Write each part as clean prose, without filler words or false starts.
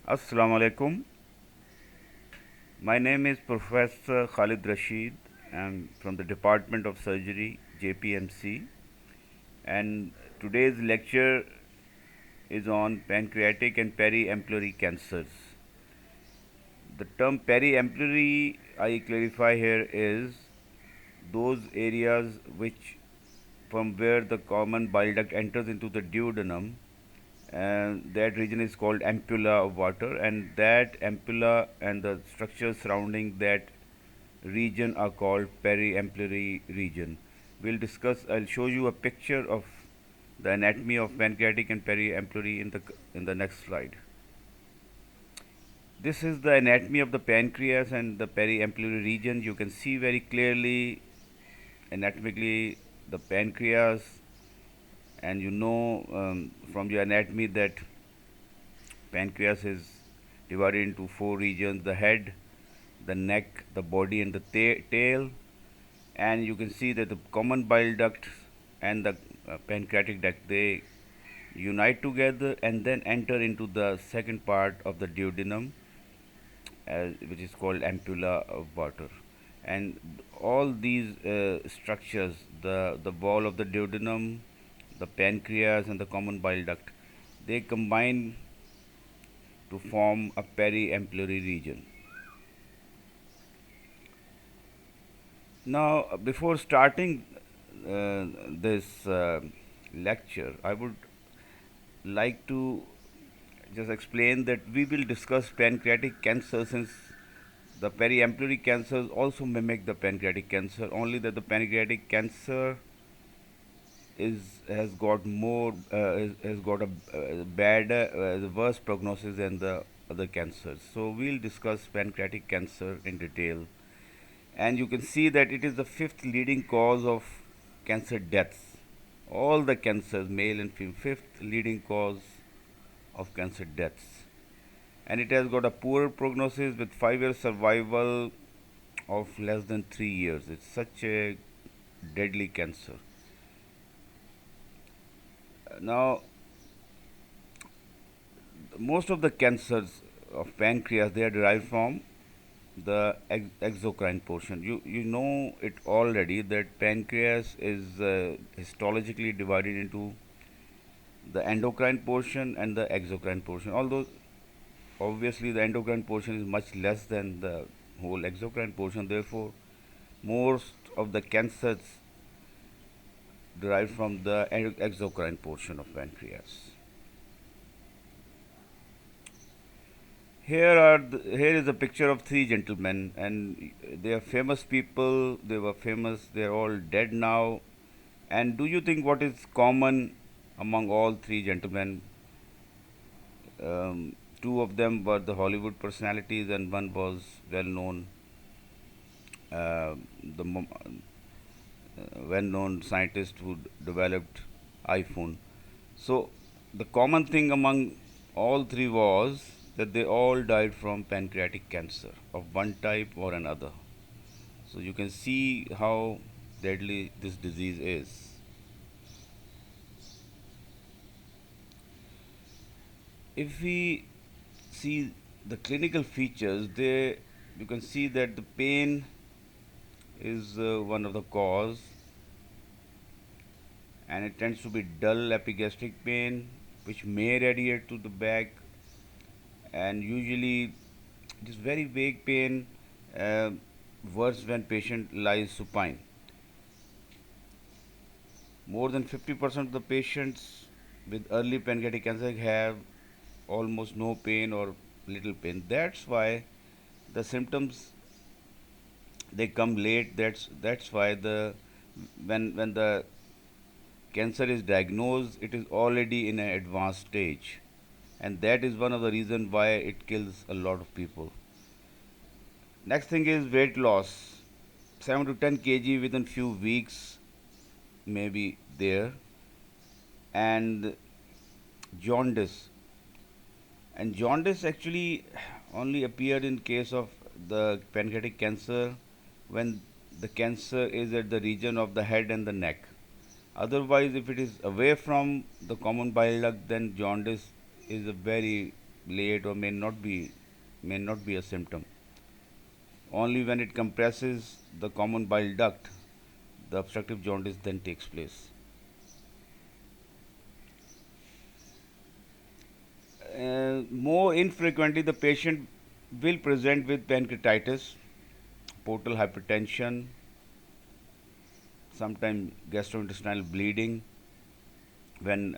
Assalamu alaikum. My name is Professor Khalid Rashid. I'm from the Department of Surgery, JPMC, and today's lecture is on pancreatic and periampullary cancers. The term periampullary, I clarify here, is those areas which from where the common bile duct enters into the duodenum, and that region is called ampulla of water, and that ampulla and the structures surrounding that region are called periampullary region. I'll show you a picture of the anatomy of pancreatic and periampullary in the next slide. This is the anatomy of the pancreas and the periampullary region. You can see very clearly anatomically the pancreas, and from your anatomy that pancreas is divided into four regions: the head, the neck, the body, and the tail. And you can see that the common bile duct and the pancreatic duct, they unite together and then enter into the second part of the duodenum, which is called ampulla of water. And all these structures, the wall of the duodenum, the pancreas, and the common bile duct, they combine to form a periampullary region. Now, before starting this lecture, I would like to just explain that we will discuss pancreatic cancer, since the periampullary cancers also mimic the pancreatic cancer, only that the pancreatic cancer has got a worse prognosis than the other cancers. So we'll discuss pancreatic cancer in detail, and you can see that it is the fifth leading cause of cancer deaths. All the cancers, male and female, fifth leading cause of cancer deaths, and it has got a poor prognosis with 5 year survival of less than 3 years. It's such a deadly cancer. Now, most of the cancers of pancreas, they are derived from the exocrine portion. You know it already that pancreas is histologically divided into the endocrine portion and the exocrine portion. Although obviously the endocrine portion is much less than the whole exocrine portion, therefore most of the cancers derive from the exocrine portion of pancreas. Here is a picture of three gentlemen, and they are famous people. They were famous. They are all dead now. And do you think what is common among all three gentlemen? Two of them were the Hollywood personalities, and one was well-known, the well-known scientist who developed iPhone. So the common thing among all three was that they all died from pancreatic cancer of one type or another. So you can see how deadly this disease is. If we see the clinical features, you can see that the pain is one of the cause, and it tends to be dull epigastric pain which may radiate to the back, and usually it is very vague pain, uh, worse when patient lies supine. More than 50% of the patients with early pancreatic cancer have almost no pain or little pain. That's why the symptoms, they come late. That's why the when the cancer is diagnosed, it is already in an advanced stage, and that is one of the reasons why it kills a lot of people. Next thing is weight loss. 7 to 10 kg within few weeks may be there, and jaundice. And jaundice actually only appeared in case of the pancreatic cancer when the cancer is at the region of the head and the neck. Otherwise, if it is away from the common bile duct, then jaundice is a very late or may not be a symptom. Only when it compresses the common bile duct, the obstructive jaundice then takes place. More infrequently, the patient will present with pancreatitis, portal hypertension, sometimes gastrointestinal bleeding when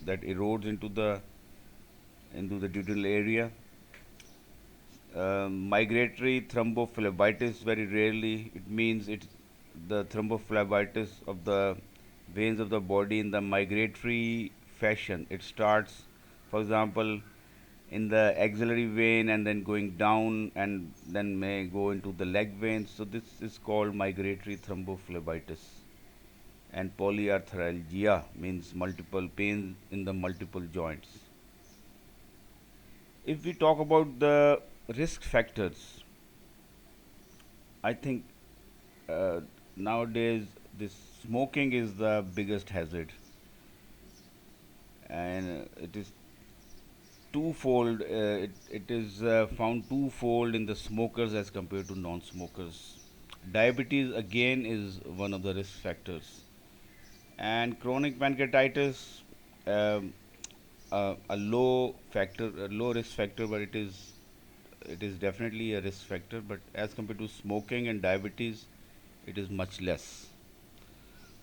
that erodes into the duodenal area. Migratory thrombophlebitis, very rarely it means it the thrombophlebitis of the veins of the body in the migratory fashion. It starts, for example, in the axillary vein and then going down and then may go into the leg veins. So this is called migratory thrombophlebitis. And polyarthralgia means multiple pain in the multiple joints. If we talk about the risk factors, I think uh, nowadays this smoking is the biggest hazard, and it is twofold. It is found twofold in the smokers as compared to non-smokers. Diabetes again is one of the risk factors, and chronic pancreatitis, um, a low risk factor, but it is definitely a risk factor. But as compared to smoking and diabetes, it is much less.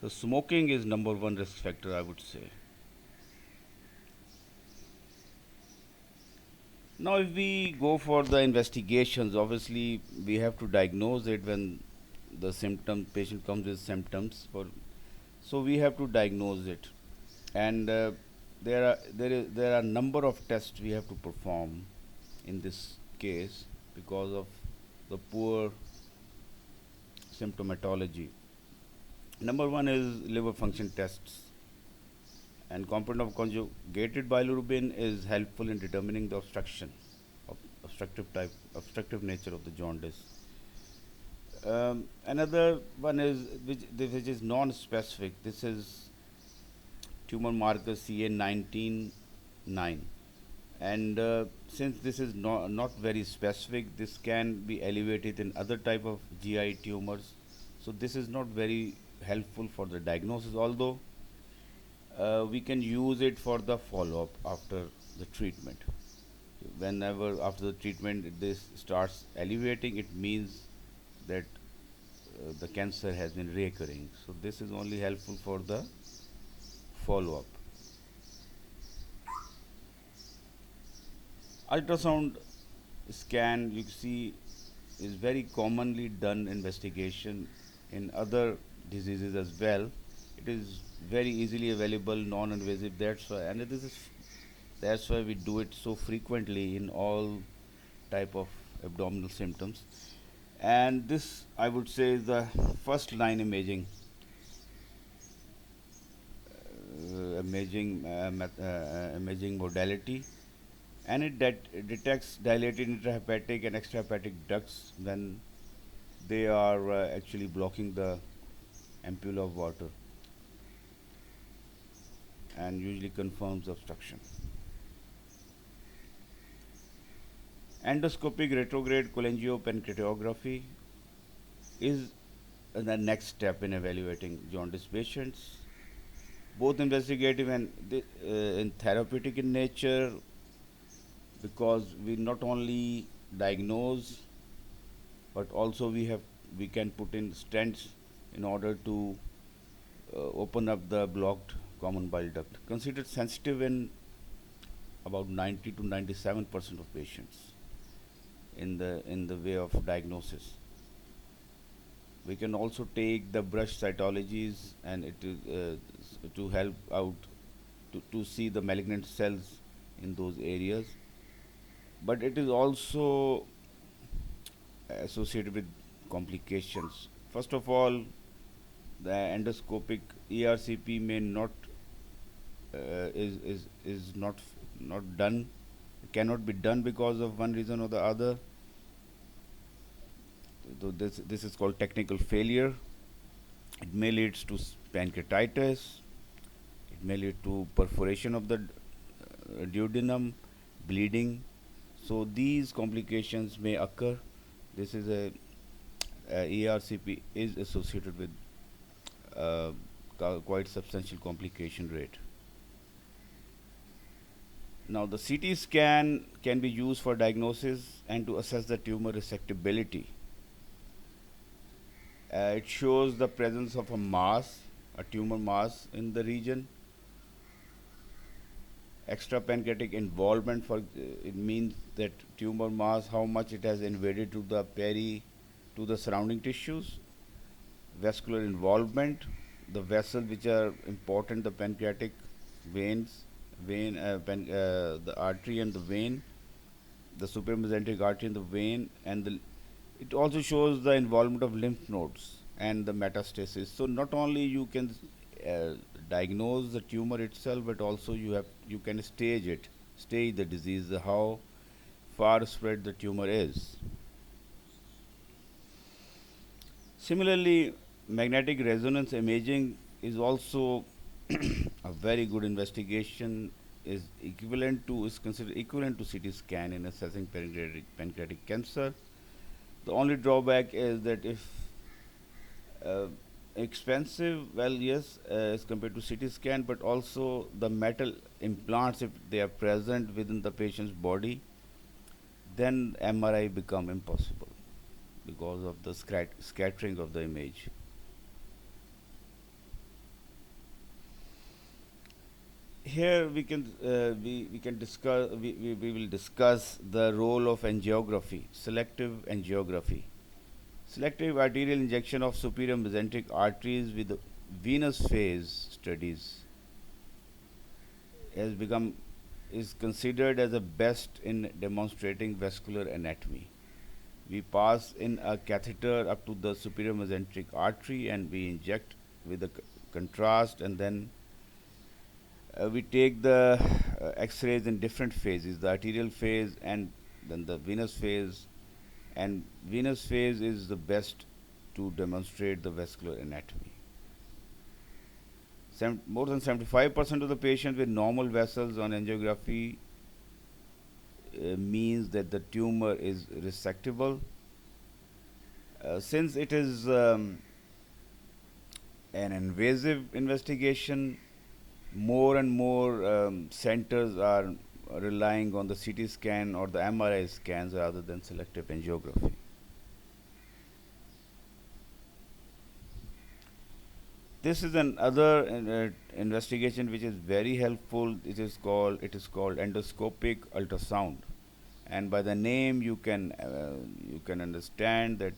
So smoking is number one risk factor, I would say. Now, if we go for the investigations, obviously we have to diagnose it when the symptom patient comes with symptoms. So we have to diagnose it, and there are number of tests we have to perform in this case because of the poor symptomatology. Number one is liver function tests, and component of conjugated bilirubin is helpful in determining the obstructive nature of the jaundice. Another one is which is non-specific. This is tumor marker CA19-9, and since this is not very specific, this can be elevated in other type of GI tumors. So this is not very helpful for the diagnosis, although we can use it for the follow-up after the treatment. Whenever after the treatment this starts elevating, it means that the cancer has been recurring. So this is only helpful for the follow-up. Ultrasound scan, you see, is very commonly done investigation in other diseases as well. It is very easily available, non-invasive. That's why we do it so frequently in all type of abdominal symptoms. And this, I would say, is the first line imaging modality, and it detects dilated intrahepatic and extrahepatic ducts when they are actually blocking the ampulla of water, and usually confirms obstruction. Endoscopic retrograde cholangiopancreatography is the next step in evaluating jaundice patients, both investigative and in therapeutic in nature, because we not only diagnose, but also we can put in stents in order to open up the blocked common bile duct. Considered sensitive in about 90 to 97% of patients in the way of diagnosis. We can also take the brush cytologies and it is to help out to see the malignant cells in those areas. But it is also associated with complications. First of all, the endoscopic ERCP may not is not done, cannot be done because of one reason or the other. So this is called technical failure. It may lead to pancreatitis. It may lead to perforation of the duodenum, bleeding. So these complications may occur. This is a ERCP is associated with uh, quite substantial complication rate. Now, the CT scan can be used for diagnosis and to assess the tumor resectability. It shows the presence of a mass, a tumor mass in the region. Extra pancreatic involvement for it means that tumor mass, how much it has invaded to the to the surrounding tissues. Vascular involvement, the vessels which are important, the pancreatic veins, the artery and the vein, the supramesenteric artery and the vein, and it also shows the involvement of lymph nodes and the metastasis. So not only you can uh, diagnose the tumor itself, but also you can stage the disease, how far spread the tumor is. Similarly, magnetic resonance imaging is also a very good investigation. Is considered equivalent to CT scan in assessing pancreatic cancer. The only drawback is that if uh, expensive, well, yes, as compared to CT scan, but also the metal implants, if they are present within the patient's body, then MRI become impossible because of the scattering of the image. Here we can discuss we will discuss the role of angiography, selective angiography. Selective arterial injection of superior mesenteric arteries with venous phase studies has become is considered as the best in demonstrating vascular anatomy. We pass in a catheter up to the superior mesenteric artery and we inject with the contrast, and then we take the x-rays in different phases, the arterial phase and then the venous phase, and venous phase is the best to demonstrate the vascular anatomy. More than 75% of the patients with normal vessels on angiography means that the tumor is resectable. Since it is an invasive investigation, more and more centers are relying on the CT scan or the MRI scans rather than selective angiography. This is another investigation which is very helpful. It is called endoscopic ultrasound, and by the name you can understand that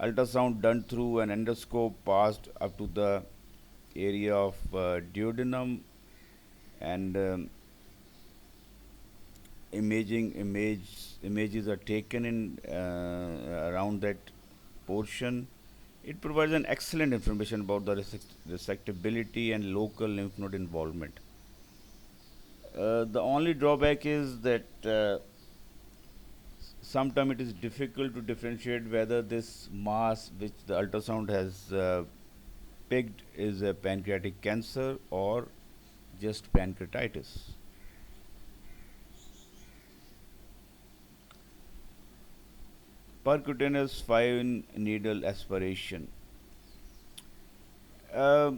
ultrasound done through an endoscope passed up to the area of duodenum, and images are taken in around that portion. It provides an excellent information about the resectability and local lymph node involvement. The only drawback is that sometimes it is difficult to differentiate whether this mass which the ultrasound has picked is a pancreatic cancer or just pancreatitis. Percutaneous fine needle aspiration. Uh,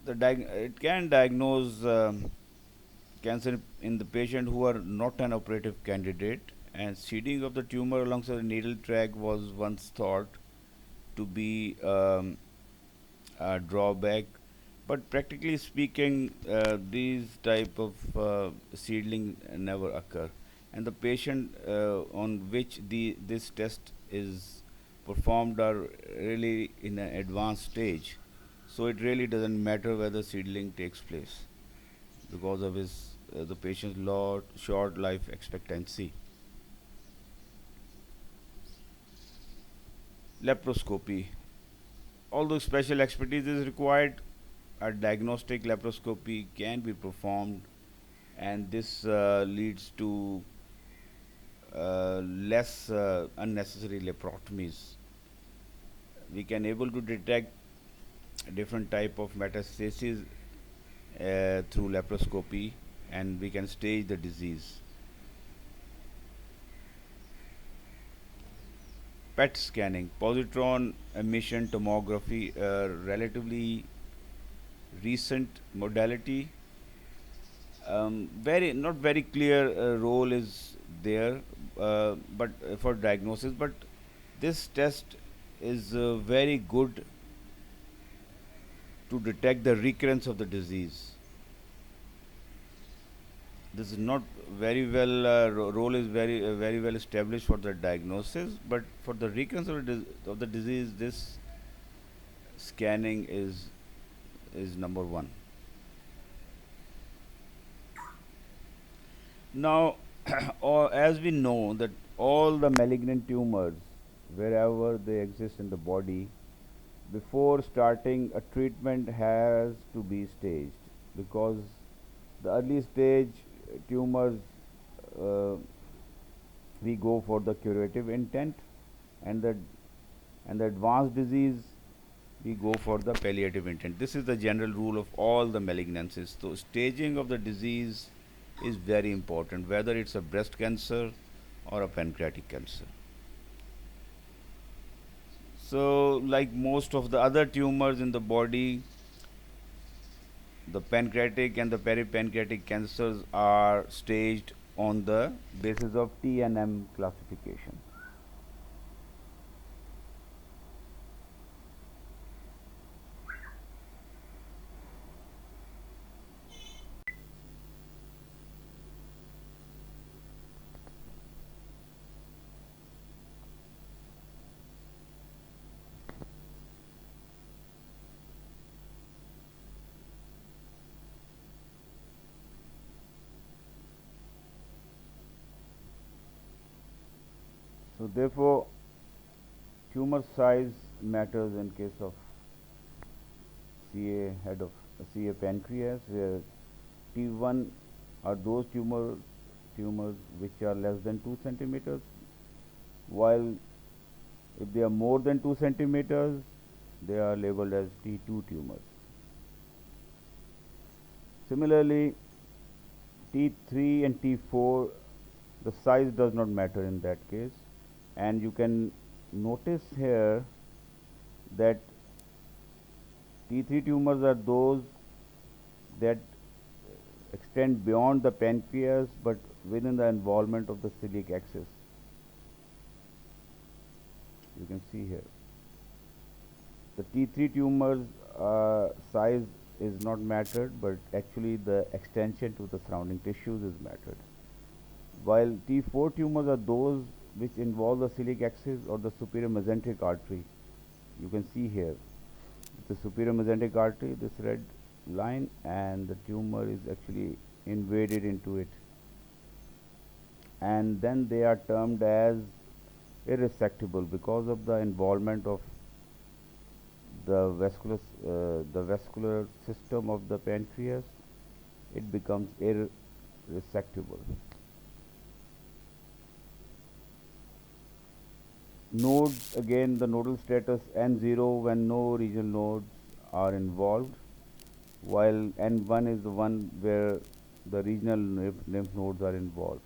it can diagnose cancer in the patient who are not an operative candidate, and seeding of the tumor alongside the needle track was once thought to be a drawback, but practically speaking, these type of seedling never occur, and the patient on which this test is performed are really in an advanced stage, so it really doesn't matter whether seedling takes place because of his the patient's short life expectancy. Laparoscopy. Although special expertise is required, a diagnostic laparoscopy can be performed, and this leads to less unnecessary laparotomies. We can able to detect different type of metastases through laparoscopy, and we can stage the disease. PET scanning, positron emission tomography, a relatively recent modality. Very not very clear role is there, but for diagnosis. But this test is very good to detect the recurrence of the disease. This is not very well role is very well established for the diagnosis, but for the recurrence of the disease, this scanning is number one. Now, as we know that all the malignant tumors, wherever they exist in the body, before starting a treatment has to be staged, because the early stage tumors, uh, we go for the curative intent, and the advanced disease, we go for the palliative intent. This is the general rule of all the malignancies. So staging of the disease is very important, whether it's a breast cancer or a pancreatic cancer. So, like most of the other tumors in the body, the pancreatic and the peripancreatic cancers are staged on the basis of T and M classification. So, therefore, tumor size matters in case of CA head of CA pancreas, where T1 are those tumors which are less than 2 centimeters, while if they are more than 2 centimeters, they are labeled as T2 tumors. Similarly, T3 and T4, the size does not matter in that case, and you can notice here that T3 tumors are those that extend beyond the pancreas but within the involvement of the celiac axis. You can see here the T3 tumors size is not mattered, but actually the extension to the surrounding tissues is mattered, while T4 tumors are those which involve the celiac axis or the superior mesenteric artery. You can see here the superior mesenteric artery, this red line, and the tumor is actually invaded into it, and then they are termed as irresectable because of the involvement of the vascular system of the pancreas. It becomes irresectable. Nodes, again the nodal status N0 when no regional nodes are involved, while N1 is the one where the regional lymph nodes are involved.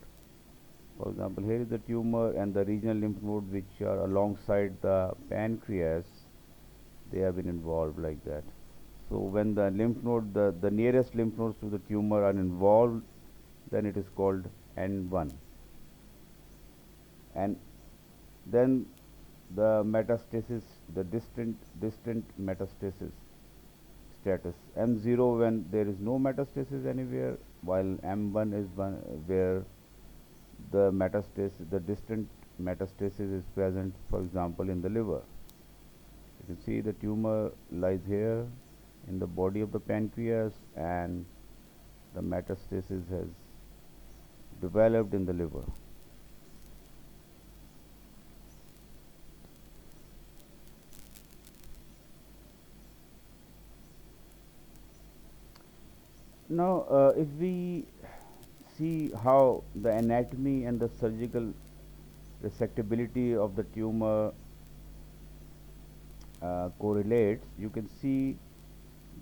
For example, here is the tumor and the regional lymph nodes which are alongside the pancreas, they have been involved like that. So when the lymph node, the nearest lymph nodes to the tumor are involved, then it is called N1. And then the metastasis, the distant metastasis status, M0 when there is no metastasis anywhere, while M1 is one where the metastasis, the distant metastasis is present, for example, in the liver. You can see the tumor lies here in the body of the pancreas, and the metastasis has developed in the liver. Now, if we see how the anatomy and the surgical resectability of the tumor correlates, you can see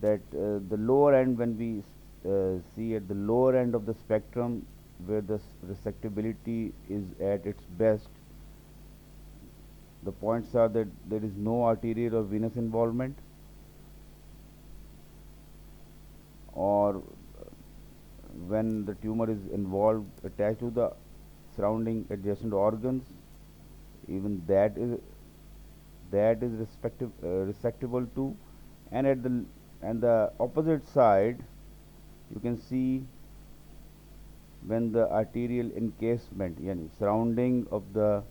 that the lower end, when we see at the lower end of the spectrum where the resectability is at its best, The points are that there is no arterial or venous involvement, or when the tumor is involved attached to the surrounding adjacent organs, even that is resectable too. And at the opposite side, you can see when the arterial encasement, yani surrounding of the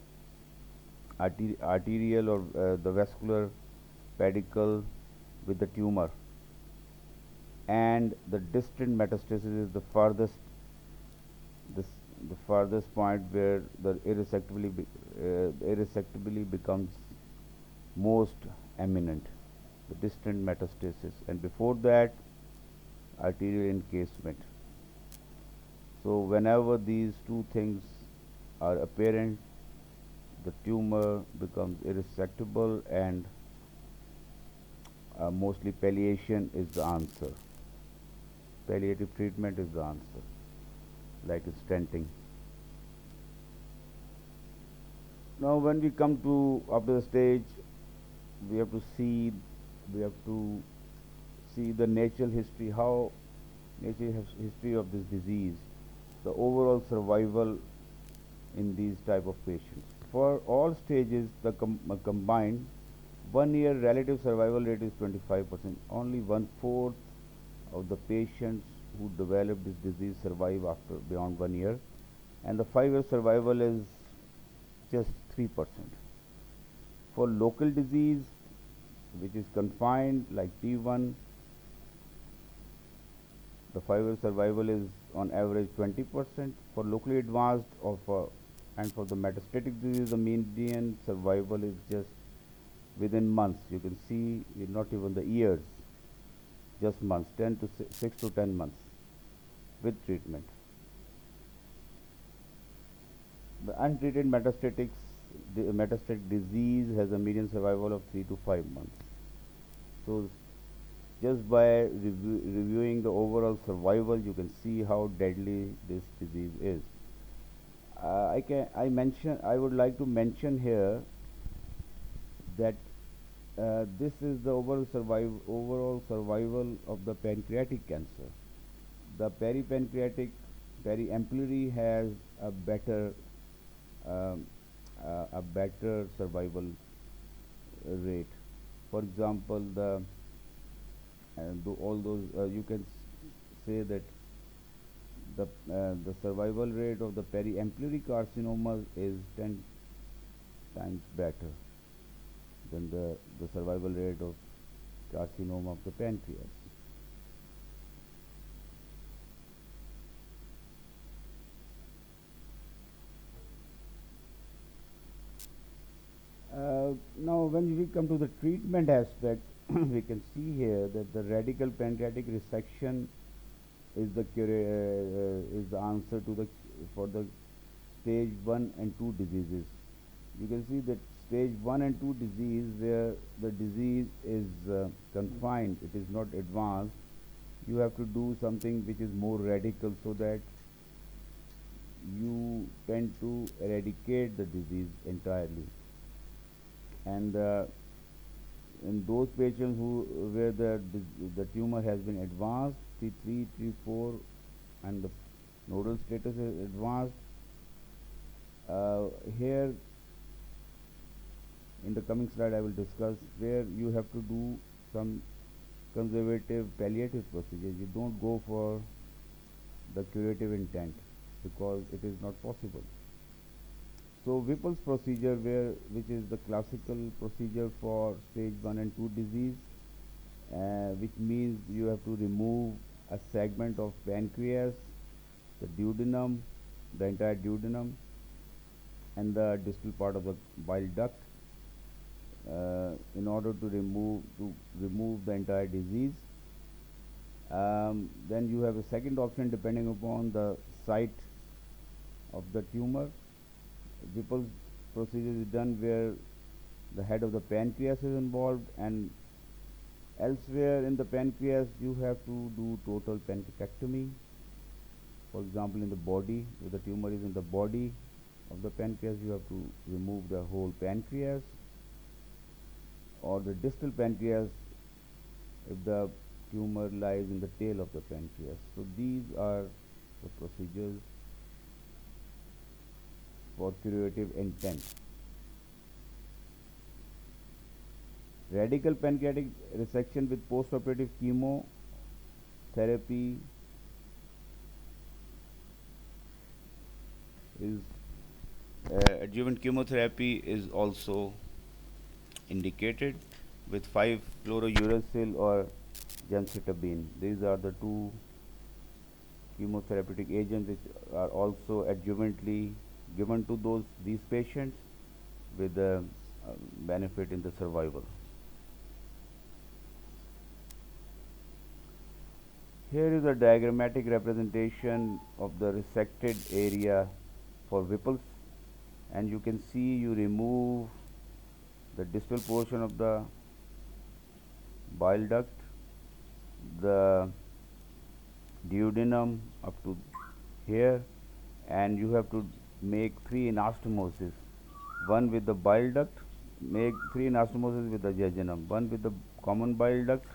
arterial or the vascular pedicle with the tumor, and the distant metastasis is this, the farthest point where the irresectibly becomes most eminent, the distant metastasis, and before that arterial encasement. So whenever these two things are apparent, the tumor becomes irresectable, and mostly palliation is the answer. Palliative treatment is the answer, like stenting. Now, when we come to after the stage, we have to see we have to see the natural history, how history of this disease, the overall survival in these type of patients. For all stages, the combined 1 year relative survival rate is 25%. Only 1/4 of the patients who develop this disease survive after beyond 1 year, and the 5 year survival is just 3%. For local disease, which is confined like T1, the 5 year survival is on average 20%. For locally advanced and for the metastatic disease, the median survival is just within months. You can see not even the years, just months, 6 to 10 months with treatment. The untreated metastatic disease has a median survival of 3 to 5 months. So just by reviewing the overall survival, you can see how deadly this disease is. I would like to mention here that this is the overall survival of the pancreatic cancer. The periampullary has um, a better survival rate. For example, all those you can say that the survival rate of the periampullary carcinomas is 10 times better than the survival rate of carcinoma of the pancreas. Now, when we come to the treatment aspect, we can see here that the radical pancreatic resection is the answer to the for the stage 1 and 2 diseases. You can see that stage 1 and 2 disease, where the disease is confined, it is not advanced, you have to do something which is more radical, so that you tend to eradicate the disease entirely. And in those patients where the tumor has been advanced, T3, T4, and the nodal status is advanced, here in the coming slide I will discuss where you have to do some conservative palliative procedures. You don't go for the curative intent because it is not possible. So Whipple's procedure, which is the classical procedure for stage 1 and 2 disease, which means you have to remove a segment of pancreas, the duodenum, the entire duodenum, and the distal part of the bile duct, in order to remove the entire disease. Then you have a second option depending upon the site of the tumor. Whipple's procedure is done where the head of the pancreas is involved, and elsewhere in the pancreas you have to do total pancreatectomy. For example, in the body, if the tumor is in the body of the pancreas, you have to remove the whole pancreas. or the distal pancreas if the tumor lies in the tail of the pancreas. So these are the procedures for curative intent. Radical pancreatic resection with postoperative chemotherapy is adjuvant chemotherapy is also indicated with 5-fluorouracil or gemcitabine. These are the two chemotherapeutic agents which are also adjuvantly given to these patients with benefit in the survival. Here is a diagrammatic representation of the resected area for Whipple's, and you can see you remove the distal portion of the bile duct, the duodenum up to here, and you have to make 3 anastomosis, one with the bile duct, make 3 anastomosis with the jejunum, one with the common bile duct,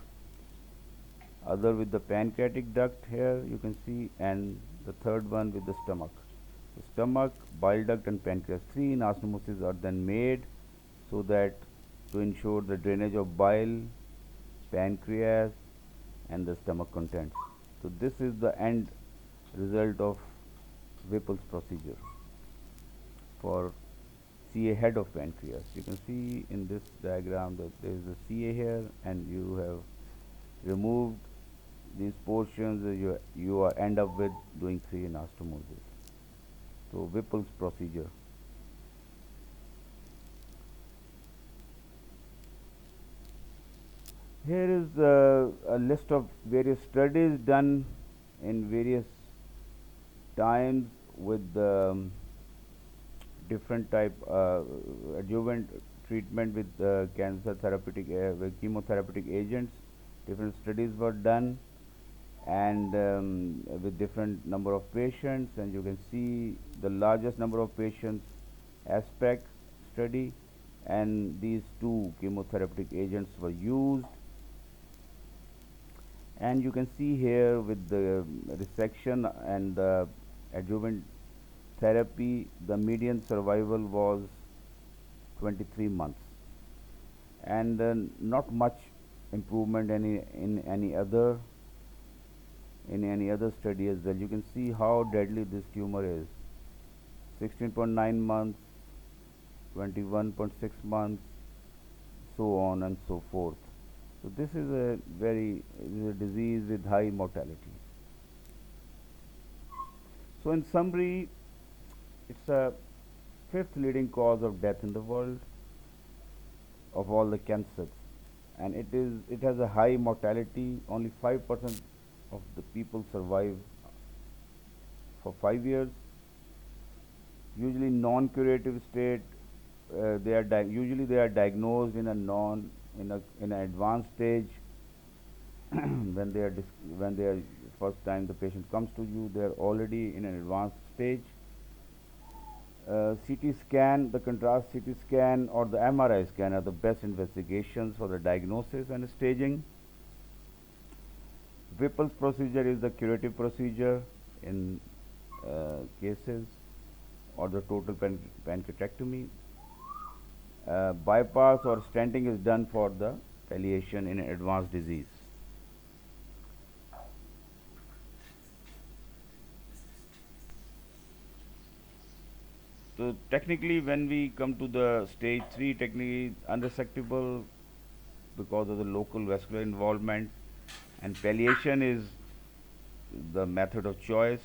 other with the pancreatic duct here you can see, and the third one with the stomach. The stomach, bile duct and pancreas, 3 anastomosis are then made so that to ensure the drainage of bile, pancreas and the stomach contents. So this is the end result of Whipple's procedure for CA head of pancreas. You can see in this diagram that there is a CA here, and you have removed these portions. You are end up with doing 3 anastomosis. So Whipple's procedure. Here is a list of various studies done in various times with different type adjuvant treatment with cancer therapeutic with chemotherapeutic agents. Different studies were done, and with different number of patients, and you can see the largest number of patients aspect study, and these two chemotherapeutic agents were used. And you can see here with the resection and the adjuvant therapy, the median survival was 23 months, and not much improvement in any other study as well. You can see how deadly this tumor is. 16.9 months, 21.6 months, so on and so forth. So this is a disease with high mortality. So in summary, it's a fifth leading cause of death in the world of all the cancers, and it has a high mortality. Only 5% of the people survive for 5 years. Usually non-curative state. Usually they are diagnosed in an advanced stage. when they are first time the patient comes to you, they are already in an advanced stage. CT scan, the contrast CT scan or the MRI scan are the best investigations for the diagnosis and staging. Whipple's procedure is the curative procedure in cases, or the total pancreatectomy. Bypass or stenting is done for the palliation in advanced disease. So technically, when we come to the stage 3, technically unresectable because of the local vascular involvement, and palliation is the method of choice,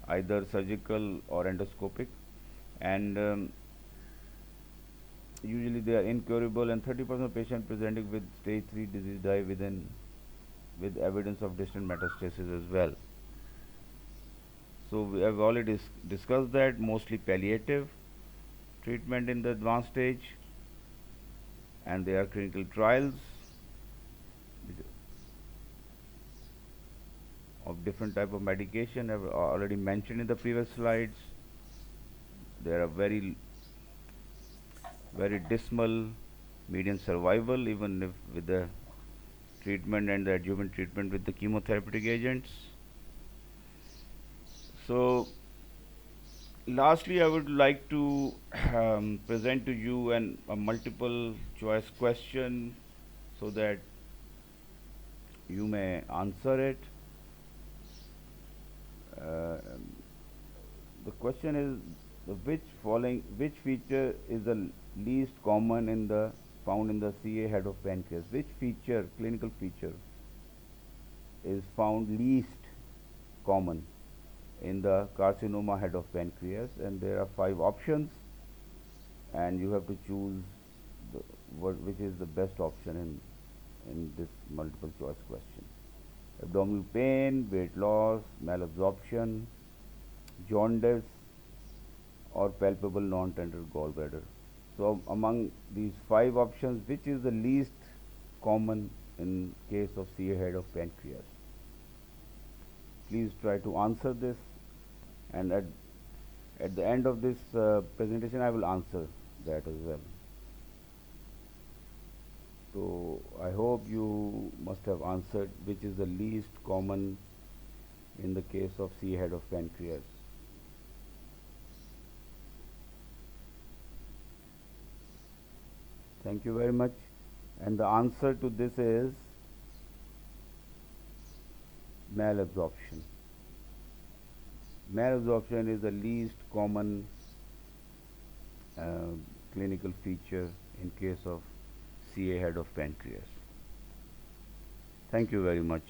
either surgical or endoscopic, and usually they are incurable, and 30% of patients presenting with stage 3 disease die with evidence of distant metastasis as well. So we have already discussed that mostly palliative treatment in the advanced stage, and there are clinical trials of different type of medication. I've already mentioned in the previous slides. There are very dismal median survival even if with the treatment and the adjuvant treatment with the chemotherapeutic agents. So lastly, I would like to present to you a multiple choice question so that you may answer it. Uh, the question is which feature is the least common in the found in the CA head of pancreas? Which feature, clinical feature, is found least common in the carcinoma head of pancreas? And there are 5 options, and you have to choose which is the best option in this multiple choice question. Abdominal pain, weight loss, malabsorption, jaundice, or palpable non-tender gallbladder. So among these 5 options, which is the least common in case of CA head of pancreas? Please try to answer this, and at the end of this presentation I will answer that as well. So I hope you must have answered which is the least common in the case of CA head of pancreas. Thank you very much. And the answer to this is malabsorption. Malabsorption is the least common uh, clinical feature in case of CA head of pancreas. Thank you very much.